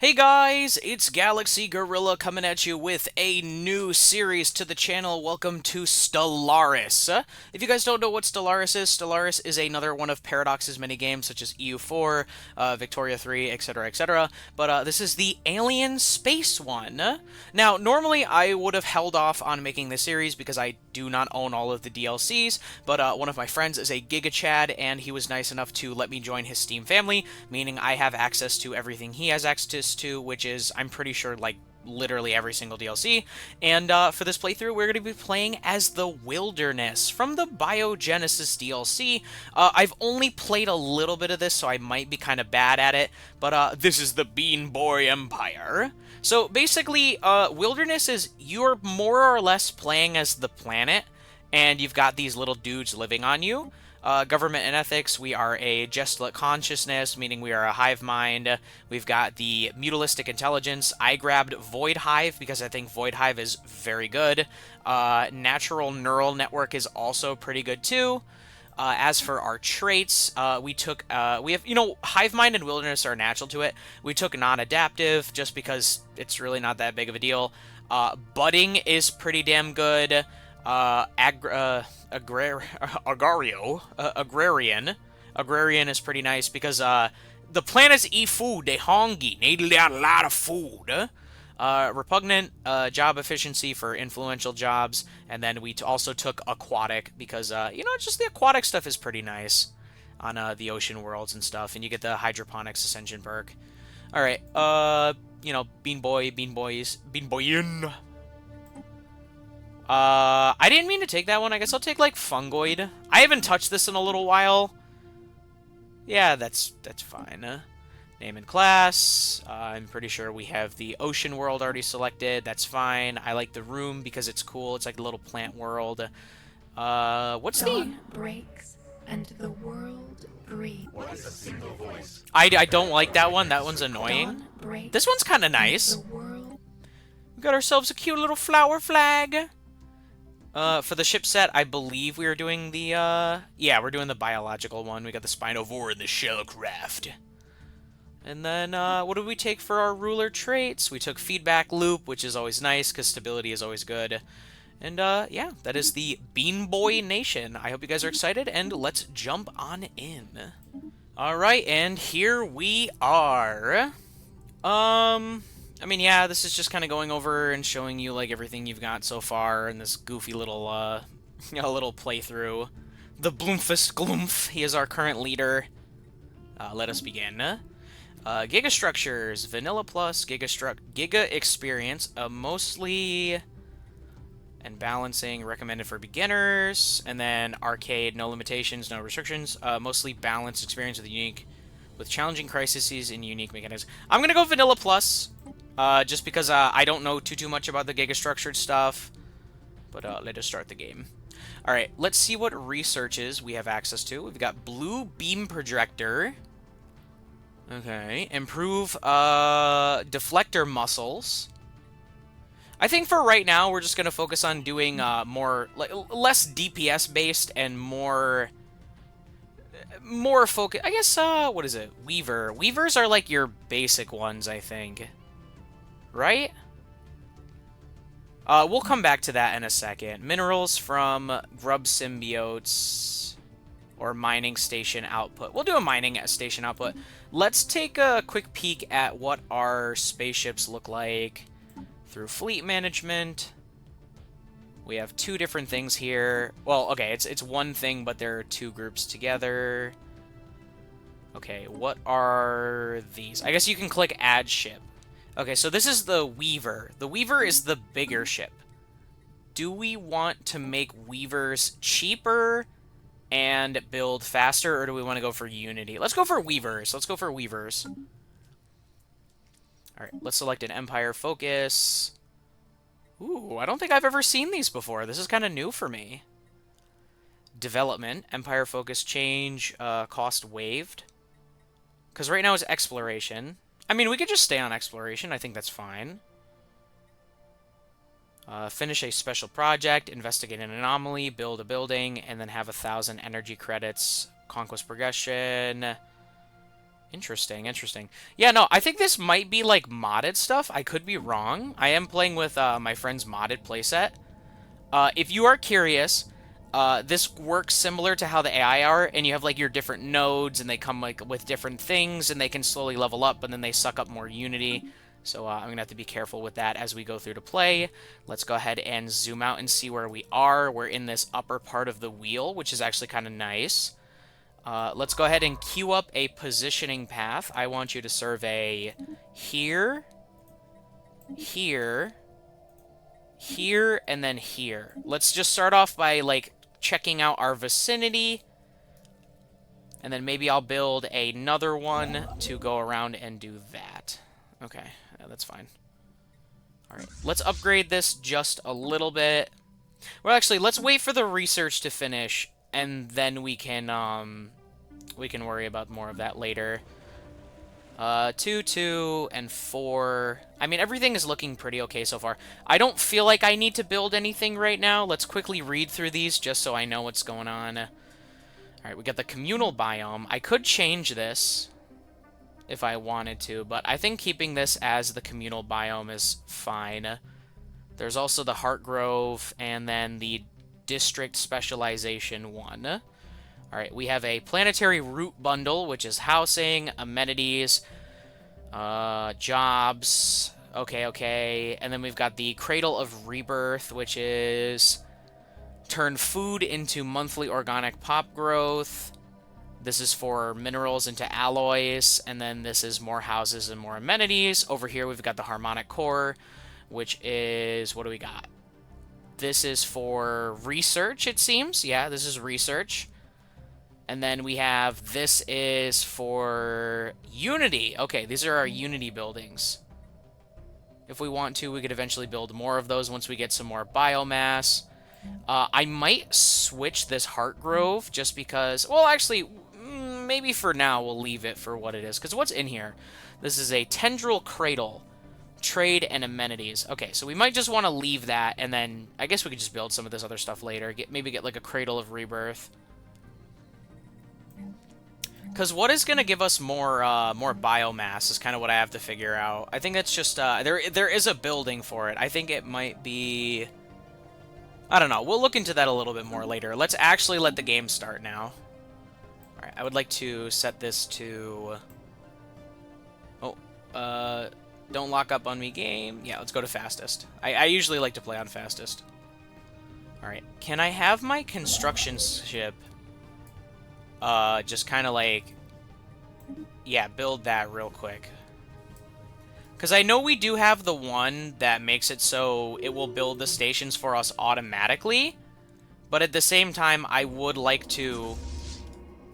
Hey guys, it's GalaxyGorilla coming at you with a new series to the channel. Welcome to Stellaris. If you guys don't know what Stellaris is another one of Paradox's many games, such as EU4, Victoria 3, etc., etc. But this is the alien space one. Now, normally I would have held off on making this series because I do not own all of the DLCs, but one of my friends is a Giga Chad, and he was nice enough to let me join his Steam family, meaning I have access to everything he has access to, which is, I'm pretty sure, like, literally every single DLC. And for this playthrough, we're going to be playing as the Wilderness from the Biogenesis DLC. I've only played a little bit of this, so I might be kind of bad at it, but this is the Bean Boy Empire. So basically, Wilderness is you're more or less playing as the planet, and you've got these little dudes living on you. Government and ethics, we are a gestalt consciousness, meaning we are a hive mind. We've got the mutualistic intelligence. I grabbed Void Hive because I think Void Hive is very good. Natural neural network is also pretty good too. As for our traits, we have, hive mind and wilderness are natural to it. We took non-adaptive just because it's really not that big of a deal. Budding is pretty damn good. Agrarian is pretty nice because the planets eat food. They hungry. They need a lot of food. Repugnant, job efficiency for influential jobs, and then we also took aquatic because just the aquatic stuff is pretty nice on the ocean worlds and stuff, and you get the hydroponics ascension perk. All right, Bean Boy, Bean Boys, Bean Boyin. I didn't mean to take that one. I guess I'll take, like, Fungoid. I haven't touched this in a little while. Yeah, that's fine. Name and class. I'm pretty sure we have the ocean world already selected. That's fine. I like the room because it's cool. It's like a little plant world. What's Dawn breaks and the world breathes. What is a single voice? I don't like that one. That one's annoying. Dawn breaks This one's kind of nice. and the world... We got ourselves a cute little flower flag. For the ship set, I believe we are doing the, yeah, we're doing the biological one. We got the Spinovore and the Shellcraft. And then, what did we take for our ruler traits? We took Feedback Loop, which is always nice, because stability is always good. And, yeah, that is the Bean Boy Nation. I hope you guys are excited, and let's jump on in. Alright, and here we are. I mean, yeah, this is just kind of going over and showing you, like, everything you've got so far in this goofy little, little playthrough. The Bloomfist Gloomf, he is our current leader. Let us begin. Giga Structures, Vanilla Plus, Giga Experience, mostly... and balancing, recommended for beginners. And then Arcade, no limitations, no restrictions. Mostly balanced experience with challenging crises and unique mechanisms. I'm gonna go Vanilla Plus. Just because I don't know too much about the Giga-structured stuff. But let us start the game. Alright, let's see what researches we have access to. We've got Blue Beam Projector. Okay, improve deflector muscles. I think for right now, we're just going to focus on doing less DPS-based and more focus. I guess, what is it? Weaver. Weavers are like your basic ones, I think. Right? We'll come back to that in a second. Minerals from grub symbiotes or mining station output. We'll do a mining station output. Let's take a quick peek at what our spaceships look like through fleet management. We have two different things here. Well, okay, it's one thing, but there are two groups together. Okay, what are these? I guess you can click Add Ship. Okay, so this is the Weaver. The Weaver is the bigger ship. Do we want to make Weavers cheaper and build faster, or do we want to go for Unity? Let's go for Weavers. Let's go for Weavers. Alright, let's select an Empire Focus. Ooh, I don't think I've ever seen these before. This is kind of new for me. Development, Empire Focus change, cost waived. Because right now it's Exploration. I mean, we could just stay on Exploration. I think that's fine. Finish a special project, investigate an anomaly, build a building, and then have 1,000 energy credits. Conquest progression. Interesting, interesting. Yeah, no, I think this might be like modded stuff. I could be wrong. I am playing with my friend's modded playset. If you are curious, this works similar to how the AI are, and you have like your different nodes, and they come like with different things, and they can slowly level up, and then they suck up more unity. So I'm gonna have to be careful with that as we go through to play. Let's go ahead and zoom out and see where we are. We're in this upper part of the wheel, which is actually kind of nice. Let's go ahead and queue up a positioning path. I want you to survey here, here, here, and then here. Let's just start off by, like, checking out our vicinity. And then maybe I'll build another one to go around and do that. Okay, yeah, that's fine. Alright, let's upgrade this just a little bit. Well, actually, let's wait for the research to finish, and then we can worry about more of that later. 2, 2, and 4. I mean, everything is looking pretty okay so far. I don't feel like I need to build anything right now. Let's quickly read through these just so I know what's going on. Alright, we got the communal biome. I could change this if I wanted to, but I think keeping this as the communal biome is fine. There's also the Heart Grove, and then the District Specialization 1. Alright, we have a planetary route bundle, which is housing, amenities, jobs, okay, and then we've got the Cradle of Rebirth, which is turn food into monthly organic pop growth. This is for minerals into alloys, and then this is more houses and more amenities. Over here we've got the Harmonic Core, which is, what do we got? This is for research, it seems. Yeah, this is research. And then we have, this is for Unity. Okay, these are our Unity buildings. If we want to, we could eventually build more of those once we get some more biomass. I might switch this Heart Grove just because, well, actually, maybe for now we'll leave it for what it is. Because what's in here? This is a Tendril Cradle. Trade and amenities. Okay, so we might just want to leave that, and then I guess we could just build some of this other stuff later. Maybe get like a Cradle of Rebirth. Because what is going to give us more biomass is kind of what I have to figure out. I think that's just, there is a building for it. I think it might be, I don't know. We'll look into that a little bit more later. Let's actually let the game start now. Alright, I would like to set this to, don't lock up on me, game. Yeah, let's go to fastest. I usually like to play on fastest. Alright, can I have my construction ship just kind of like, yeah, build that real quick. Because I know we do have the one that makes it so it will build the stations for us automatically. But at the same time, I would like to...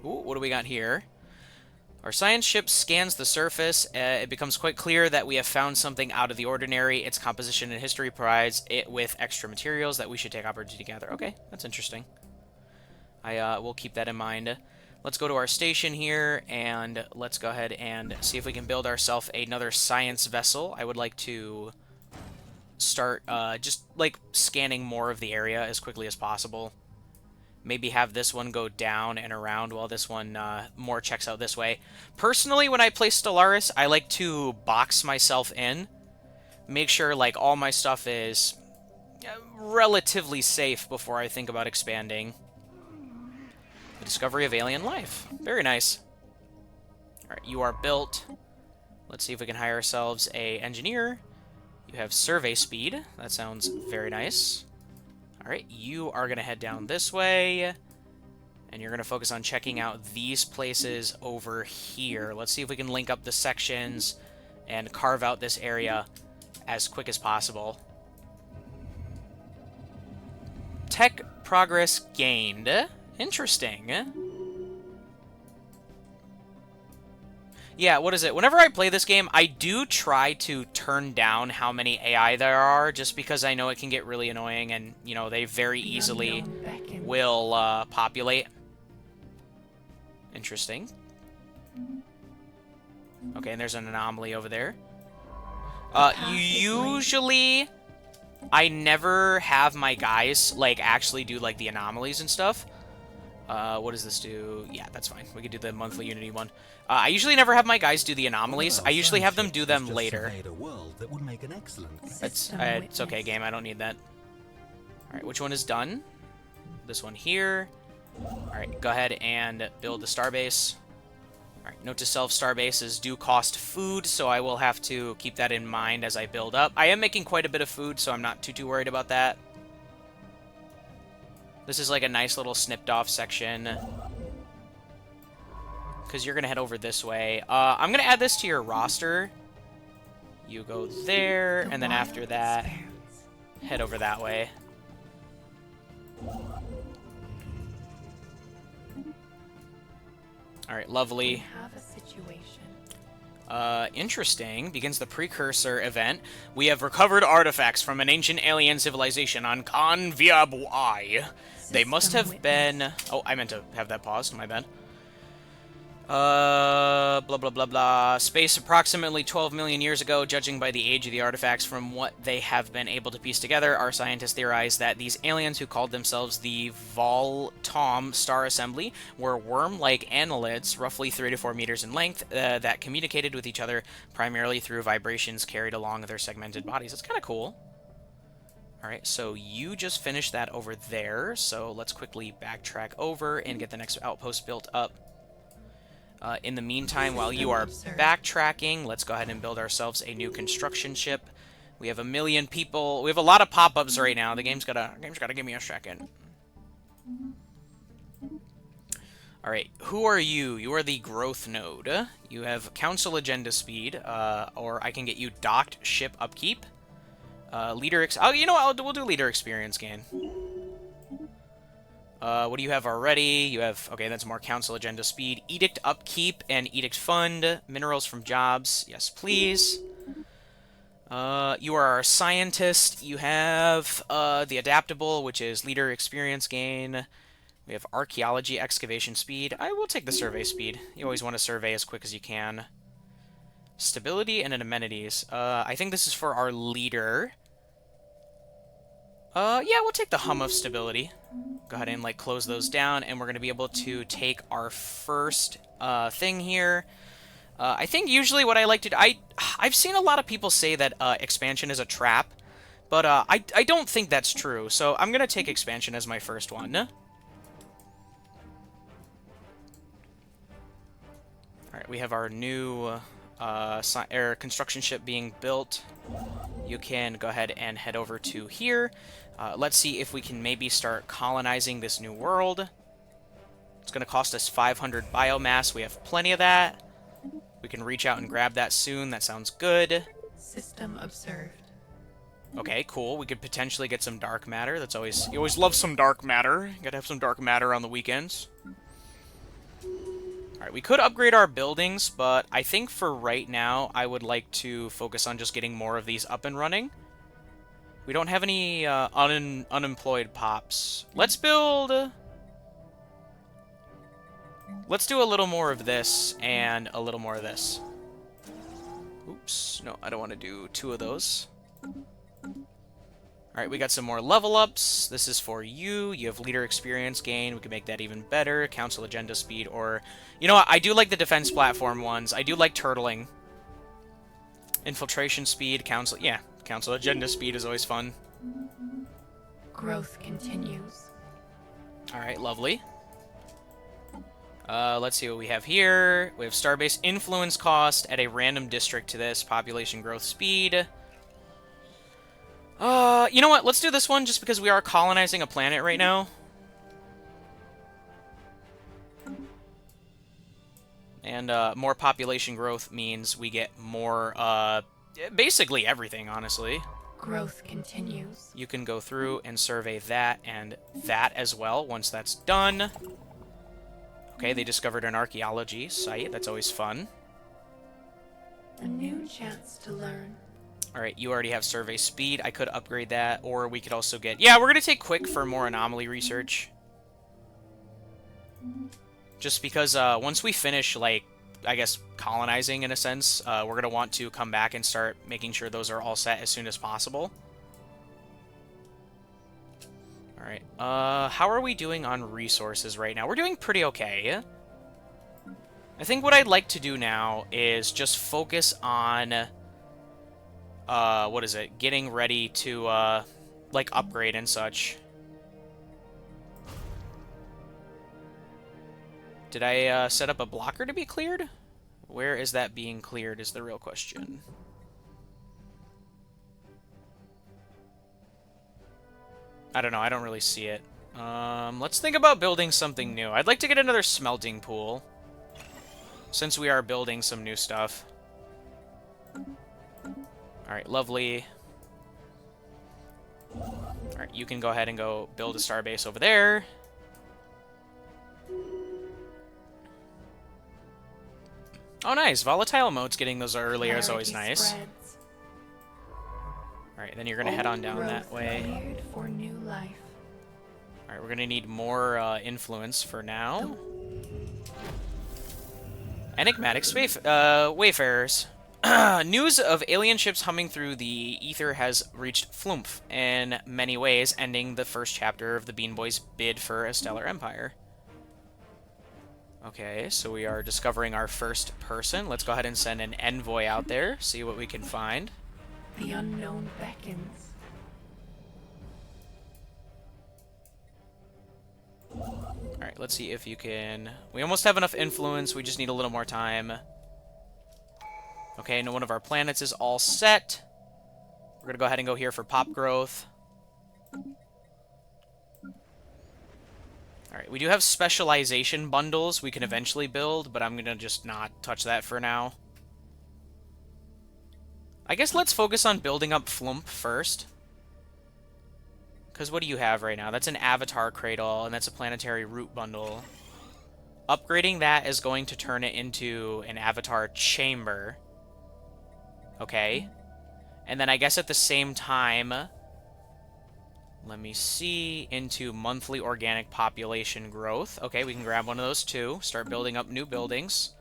Ooh, what do we got here? Our science ship scans the surface. It becomes quite clear that we have found something out of the ordinary. Its composition and history provides it with extra materials that we should take opportunity to gather. Okay, that's interesting. I will keep that in mind. Let's go to our station here, and let's go ahead and see if we can build ourselves another science vessel. I would like to start just, like, scanning more of the area as quickly as possible. Maybe have this one go down and around while this one more checks out this way. Personally, when I play Stellaris, I like to box myself in. Make sure, like, all my stuff is relatively safe before I think about expanding. The discovery of alien life. Very nice. Alright, you are built. Let's see if we can hire ourselves a engineer. You have survey speed. That sounds very nice. Alright, you are going to head down this way. And you're going to focus on checking out these places over here. Let's see if we can link up the sections and carve out this area as quick as possible. Tech progress gained. Interesting. Yeah, what is it? Whenever I play this game, I do try to turn down how many AI there are, just because I know it can get really annoying, and, you know, they very easily will populate. Interesting. Okay, and there's an anomaly over there. Usually, I never have my guys, like, actually do, like, the anomalies and stuff. What does this do? Yeah, that's fine. We could do the monthly Unity one. I usually never have my guys do the anomalies. I usually have them do them later. A world that would make an excellent It's okay, game. I don't need that. Alright, which one is done? This one here. Alright, go ahead and build the starbase. Alright, note to self, starbases do cost food, so I will have to keep that in mind as I build up. I am making quite a bit of food, so I'm not too worried about that. This is like a nice little snipped off section. Because you're going to head over this way. I'm going to add this to your roster. You go there, and then after that, head over that way. Alright, lovely. We have a situation. Interesting. Begins the precursor event. We have recovered artifacts from an ancient alien civilization on Conviabui. They must have been... Oh, I meant to have that paused. My bad. Blah, blah, blah, blah. Space approximately 12 million years ago, judging by the age of the artifacts from what they have been able to piece together, our scientists theorize that these aliens who called themselves the Vol-Tom Star Assembly were worm-like annelids, roughly 3 to 4 meters in length, that communicated with each other primarily through vibrations carried along their segmented bodies. That's kind of cool. Alright, so you just finished that over there, so let's quickly backtrack over and get the next outpost built up. In the meantime, while you are backtracking, let's go ahead and build ourselves a new construction ship. We have 1 million people. We have a lot of pop-ups right now. The game's gotta give me a second. Alright, who are you? You are the growth node. You have council agenda speed, or I can get you docked ship upkeep. Oh, you know what? We'll do leader experience gain. What do you have already? You have... Okay, that's more council agenda speed. Edict upkeep and edict fund. Minerals from jobs. Yes, please. You are our scientist. You have the adaptable, which is leader experience gain. We have archaeology excavation speed. I will take the survey speed. You always want to survey as quick as you can. Stability and amenities. I think this is for our leader. Yeah, we'll take the hum of stability. Go ahead and, like, close those down, and we're going to be able to take our first thing here. I think usually what I like to do... I've seen a lot of people say that expansion is a trap, but I don't think that's true, so I'm going to take expansion as my first one. Alright, we have our new construction ship being built. You can go ahead and head over to here. Let's see if we can maybe start colonizing this new world. It's going to cost us 500 biomass. We have plenty of that. We can reach out and grab that soon. That sounds good. System observed. Okay, cool. We could potentially get some dark matter. That's always... You always love some dark matter. You gotta have some dark matter on the weekends. Alright, we could upgrade our buildings, but I think for right now, I would like to focus on just getting more of these up and running. We don't have any unemployed pops. Let's build... Let's do a little more of this and a little more of this. Oops. No, I don't want to do 2 of those. Alright, we got some more level ups. This is for you. You have leader experience gain. We can make that even better. Council agenda speed, or... You know what? I do like the defense platform ones. I do like turtling. Infiltration speed, council... Yeah, council agenda speed is always fun. Growth continues. Alright, lovely. Let's see what we have here. We have Starbase influence cost at a random district to this. Population growth speed. You know what? Let's do this one just because we are colonizing a planet right now. And, more population growth means we get more, basically everything, honestly. Growth continues. You can go through and survey that and that as well once that's done. Okay, they discovered an archaeology site. That's always fun. A new chance to learn. Alright, you already have survey speed. I could upgrade that, or we could also get... Yeah, we're going to take quick for more anomaly research. Just because once we finish, like, I guess, colonizing in a sense, we're going to want to come back and start making sure those are all set as soon as possible. Alright, how are we doing on resources right now? We're doing pretty okay. I think what I'd like to do now is just focus on, what is it? Getting ready to, like, upgrade and such. Did I, set up a blocker to be cleared? Where is that being cleared is the real question. I don't know, I don't really see it. Let's think about building something new. I'd like to get another smelting pool, since we are building some new stuff. Alright, lovely. Alright, you can go ahead and go build a starbase over there. Oh, nice. Volatile modes getting those earlier is always nice. Alright, then you're going to head on down that way. For new life. Alright, we're going to need more influence for now. Enigmatic wayfarers. News of alien ships humming through the ether has reached Flumph in many ways, ending the first chapter of the Bean Boys' bid for a stellar empire. Okay, so we are discovering our first person. Let's go ahead and send an envoy out there, see what we can find. The unknown beckons. Alright, let's see if you can... We almost have enough influence, we just need a little more time. Okay, and one of our planets is all set. We're gonna go ahead and go here for pop growth. Alright, we do have specialization bundles we can eventually build, but I'm gonna just not touch that for now. I guess let's focus on building up Flumph first. Because what do you have right now? That's an avatar cradle, and that's a planetary root bundle. Upgrading that is going to turn it into an avatar chamber. Okay. And then I guess at the same time, let me see, into monthly organic population growth. Okay, we can grab one of those too. Start building up new buildings.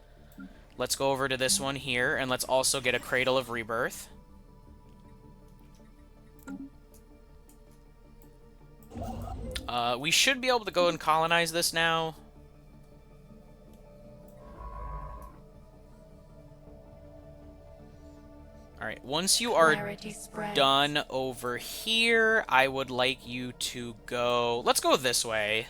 Let's go over to this one here, and let's also get a Cradle of Rebirth. We should be able to go and colonize this now. Alright, once you are done over here, I would like you to go... Let's go this way.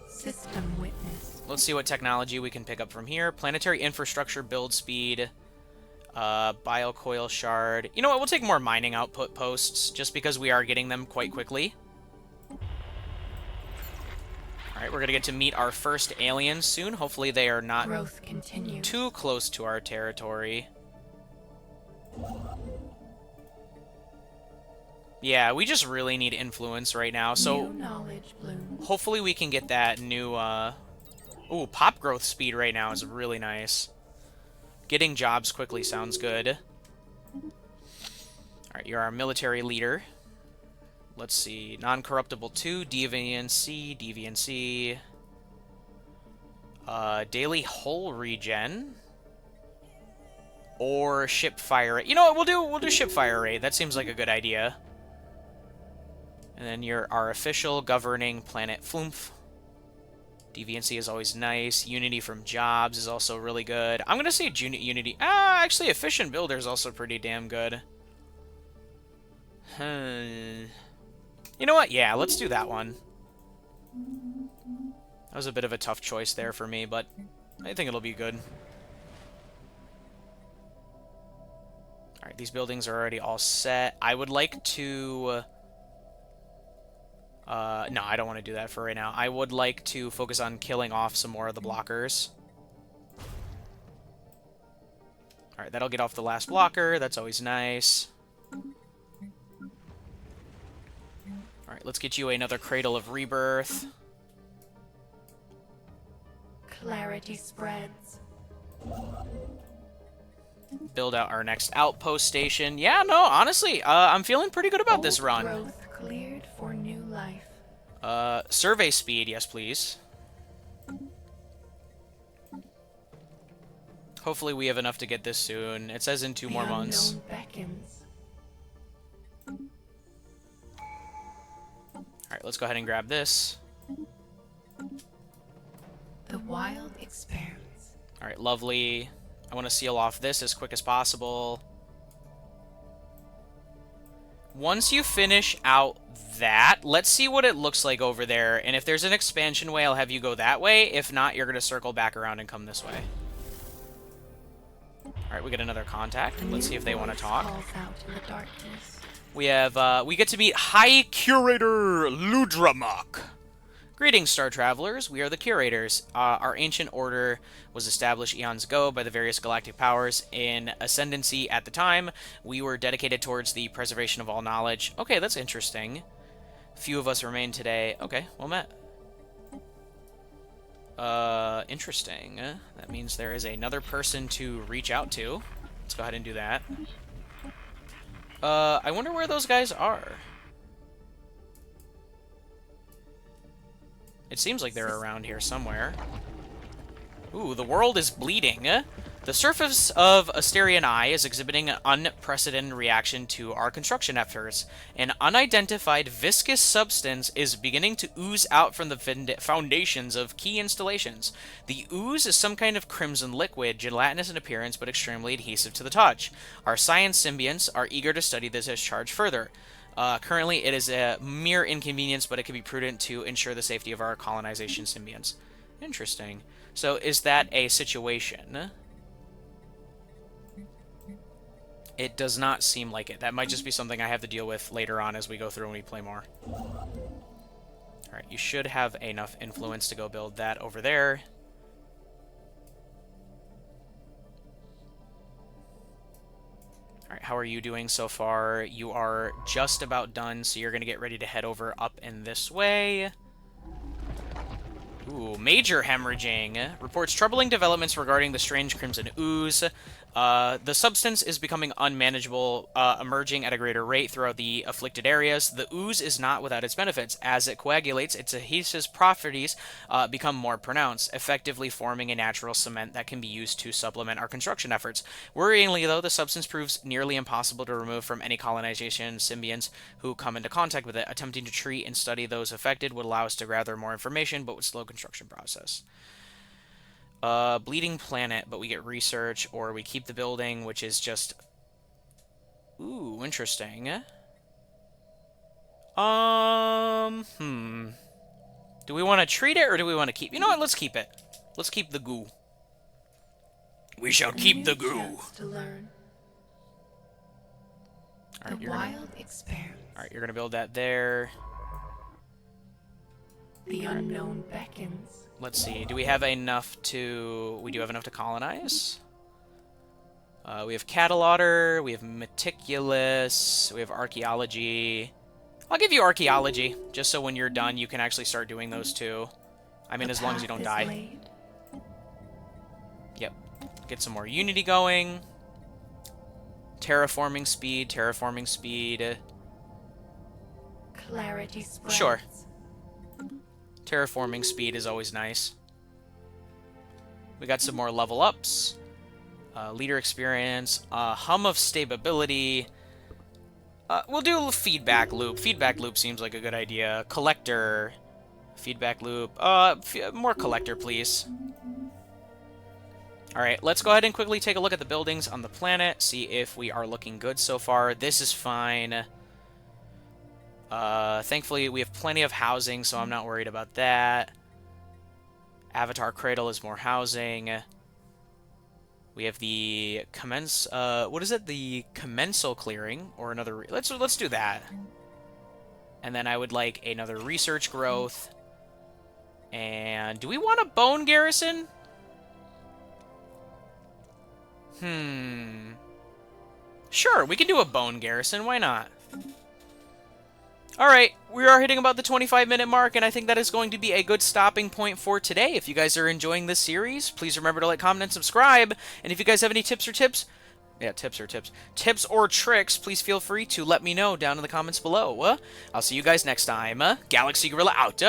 System witness. Let's see what technology we can pick up from here. Planetary infrastructure build speed. Biocoil shard. You know what? We'll take more mining output posts, just because we are getting them quite quickly. Alright, we're going to get to meet our first aliens soon. Hopefully they are not too close to our territory. Yeah, we just really need influence right now, so hopefully we can get that new, Ooh, pop growth speed right now is really nice. Getting jobs quickly sounds good. Alright, you're our military leader. Let's see. Non-corruptible 2, deviancy. Daily hull regen. Or ship fire rate. You know what, we'll do ship fire rate. That seems like a good idea. And then you're our official governing planet Flumph. Deviancy is always nice. Unity from jobs is also really good. I'm gonna say Unity. Actually, efficient builder is also pretty damn good. You know what? Yeah, let's do that one. That was a bit of a tough choice there for me, but I think it'll be good. Alright, these buildings are already all set. I would like to... no, I don't want to do that for right now. I would like to focus on killing off some more of the blockers. Alright, that'll get off the last blocker. That's always nice. Alright, let's get you another Cradle of Rebirth. Clarity spreads. Build out our next outpost station. Yeah, no, honestly, I'm feeling pretty good about this run. Growth cleared for new life. Survey speed, yes, please. Hopefully we have enough to get this soon. It says in 2 more months. Beckons. Alright, let's go ahead and grab this. The wild expands. Alright, lovely. I want to seal off this as quick as possible. Once you finish out that, let's see what it looks like over there. And if there's an expansion way, I'll have you go that way. If not, you're going to circle back around and come this way. Alright, we get another contact. Let's see if they want to talk. Calls out in the darkness. We get to meet High Curator Ludramok. Greetings, Star Travelers. We are the Curators. Our ancient order was established eons ago by the various galactic powers in ascendancy at the time. We were dedicated towards the preservation of all knowledge. Okay, that's interesting. Few of us remain today. Okay, well met. Interesting. That means there is another person to reach out to. Let's go ahead and do that. I wonder where those guys are. It seems like they're around here somewhere. Ooh, the world is bleeding. The surface of Asterian Eye is exhibiting an unprecedented reaction to our construction efforts. An unidentified viscous substance is beginning to ooze out from the foundations of key installations. The ooze is some kind of crimson liquid, gelatinous in appearance but extremely adhesive to the touch. Our science symbionts are eager to study this discharge further. Currently, it is a mere inconvenience, but it can be prudent to ensure the safety of our colonization symbionts. Interesting. So, is that a situation? It does not seem like it. That might just be something I have to deal with later on as we go through and we play more. Alright, you should have enough influence to go build that over there. Alright, how are you doing so far? You are just about done, so you're going to get ready to head over up in this way. Ooh, major hemorrhaging. Reports troubling developments regarding the strange crimson ooze. The substance is becoming unmanageable, emerging at a greater rate throughout the afflicted areas. The ooze is not without its benefits. As it coagulates, its adhesive properties become more pronounced, effectively forming a natural cement that can be used to supplement our construction efforts. Worryingly, though, the substance proves nearly impossible to remove from any colonization symbionts who come into contact with it. Attempting to treat and study those affected would allow us to gather more information, but would slow construction process. Bleeding planet, but we get research, or we keep the building, which is just... Ooh, interesting. Do we want to treat it, or do we want to keep... You know what, let's keep it. Let's keep the goo. We shall keep the goo. To learn. Alright, The wild expands. Alright, you're gonna build that there. The unknown beckons. Let's see, do we have enough to... We do have enough to colonize. We have Catalotter, we have Meticulous, we have Archaeology. I'll give you Archaeology, just so when you're done, you can actually start doing those too. I mean, as long as you don't die. Laid. Yep. Get some more Unity going. Terraforming speed, terraforming speed. Clarity spreads. Sure. Terraforming speed is always nice. We got some more level ups. Leader experience. Hum of stability. We'll do a feedback loop. Feedback loop seems like a good idea. Collector. Feedback loop. More collector, please. Alright, let's go ahead and quickly take a look at the buildings on the planet. See if we are looking good so far. This is fine. Thankfully, we have plenty of housing, so I'm not worried about that. Avatar Cradle is more housing. We have the what is it? The commensal clearing, or another... Let's do that. And then I would like another research growth. And do we want a bone garrison? Sure, we can do a bone garrison. Why not? Alright, we are hitting about the 25-minute mark, and I think that is going to be a good stopping point for today. If you guys are enjoying this series, please remember to like, comment, and subscribe. And if you guys have any tips or tricks, please feel free to let me know down in the comments below. I'll see you guys next time. GalaxyGorilla out.